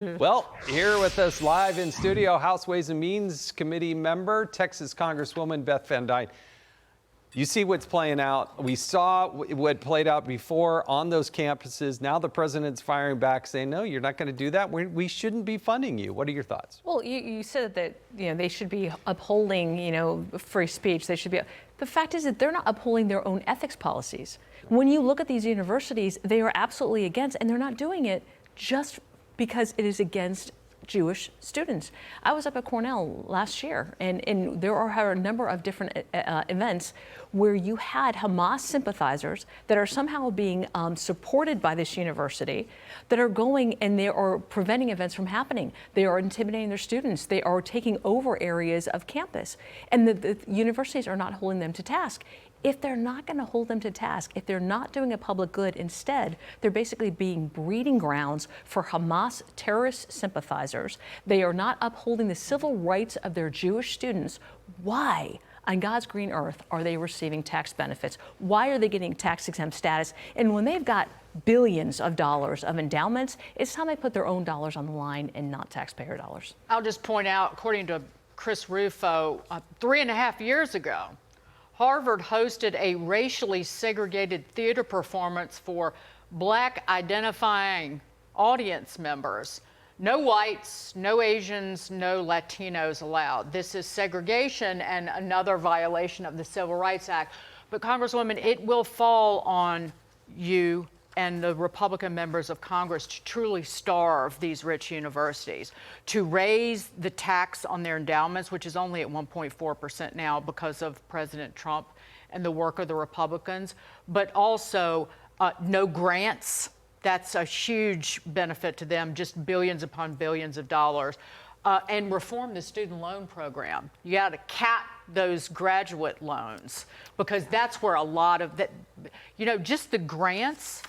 Well, here with us live in studio, House Ways and Means Committee member, Texas Congresswoman Beth Van Duyne. You see what's playing out. We saw what played out before on those campuses. Now the president's firing back, saying, no, you're not going to do that. We shouldn't be funding you. What are your thoughts? Well, you said that they should be upholding free speech. They should be. The fact is that they're not upholding their own ethics policies. When you look at these universities, they are absolutely against, and they're not doing it just because it is against Jewish students. I was up at Cornell last year, and there are a number of different events where you had Hamas sympathizers that are somehow being supported by this university that are going and they are preventing events from happening. They are intimidating their students. They are taking over areas of campus, and the universities are not holding them to task. If they're not going to hold them to task, if they're not doing a public good, instead, they're basically being breeding grounds for Hamas-terrorist sympathizers. They are not upholding the civil rights of their Jewish students. Why, on God's green earth, are they receiving tax benefits? Why are they getting tax-exempt status? And when they've got billions of dollars of endowments, it's time they put their own dollars on the line and not taxpayer dollars. I'll just point out, according to Chris Rufo, 3.5 years ago, Harvard hosted a racially segregated theater performance for Black identifying audience members. No whites, no Asians, no Latinos allowed. This is segregation and another violation of the Civil Rights Act. But Congresswoman, it will fall on you and the Republican members of Congress to truly starve these rich universities, to raise the tax on their endowments, which is only at 1.4% now because of President Trump and the work of the Republicans, but also no grants. That's a huge benefit to them, just billions upon billions of dollars. And reform the student loan program. You got to cap those graduate loans, because that's where a lot of that, just the grants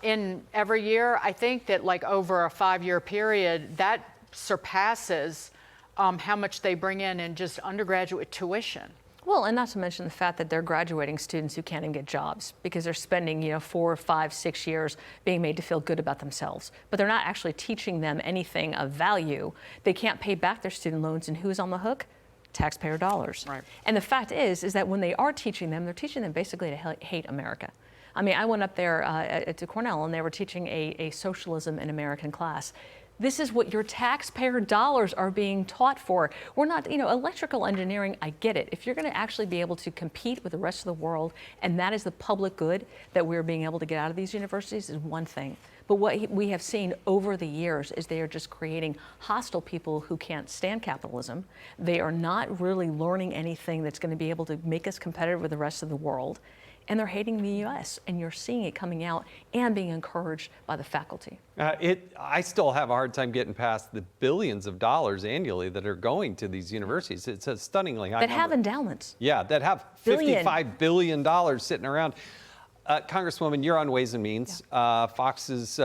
in every year, I think that like over a 5-year period, that surpasses how much they bring in just undergraduate tuition. Well, and not to mention the fact that they're graduating students who can't even get jobs because they're spending, 4, 5, 6 years being made to feel good about themselves. But they're not actually teaching them anything of value. They can't pay back their student loans, and who's on the hook? Taxpayer dollars. Right. And the fact is that when they are teaching them, they're teaching them basically to hate America. I mean, I went up there to Cornell, and they were teaching a socialism in American class. This is what your taxpayer dollars are being taught for. We're not, electrical engineering, I get it. If you're going to actually be able to compete with the rest of the world, and that is the public good that we're being able to get out of these universities, is one thing. But what we have seen over the years is they are just creating hostile people who can't stand capitalism. They are not really learning anything that's going to be able to make us competitive with the rest of the world. And they're hating the U.S., and you're seeing it coming out and being encouraged by the faculty. I still have a hard time getting past the billions of dollars annually that are going to these universities. It's a stunningly high number. That have endowments. Yeah, that have $55 billion sitting around. Congresswoman, you're on Ways and Means. Yeah. Fox's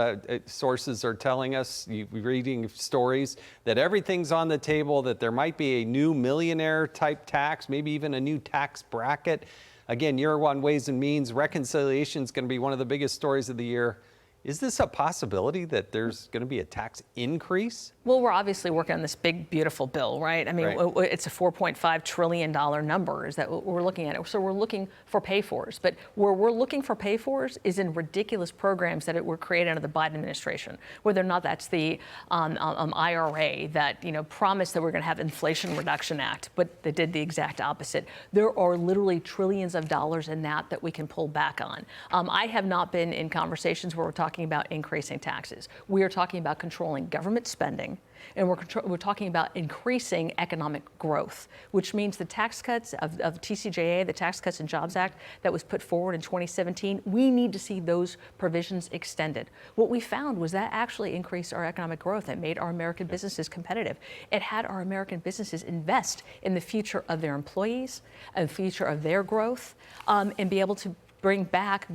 sources are telling us, you're reading stories, that everything's on the table, that there might be a new millionaire-type tax, maybe even a new tax bracket. Again, you're on Ways and Means. Reconciliation is going to be one of the biggest stories of the year. Is this a possibility that there's going to be a tax increase? Well, we're obviously working on this big, beautiful bill, right? I mean, It's a $4.5 trillion number is that what we're looking at. So we're looking for pay-fors. But where we're looking for pay-fors is in ridiculous programs that were created under the Biden administration, whether or not that's the IRA that, promised that we're going to have Inflation Reduction Act, but they did the exact opposite. There are literally trillions of dollars in that we can pull back on. I have not been in conversations where we're talking about increasing taxes. We are talking about controlling government spending, and we're talking about increasing economic growth, which means the tax cuts of TCJA, the Tax Cuts and Jobs Act that was put forward in 2017, we need to see those provisions extended. What we found was that actually increased our economic growth. It made our American businesses competitive. It had our American businesses invest in the future of their employees, and the future of their growth, and be able to bring back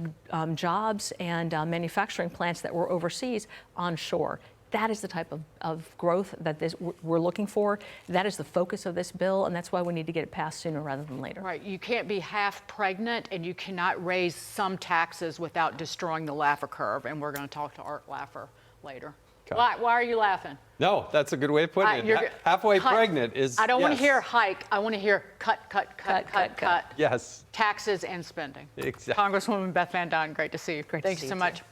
jobs and manufacturing plants that were overseas onshore. That is the type of growth that we're looking for. That is the focus of this bill, and that's why we need to get it passed sooner rather than later. Right. You can't be half pregnant, and you cannot raise some taxes without destroying the Laffer curve. And we're going to talk to Art Laffer later. Why are you laughing? No, that's a good way of putting it. Halfway pregnant is. I don't want to yes. hear hike. I want to hear cut. Yes. Taxes and spending. Exactly. Congresswoman Beth Van Duyne, great to see you. Great to Thank see you so you much. too.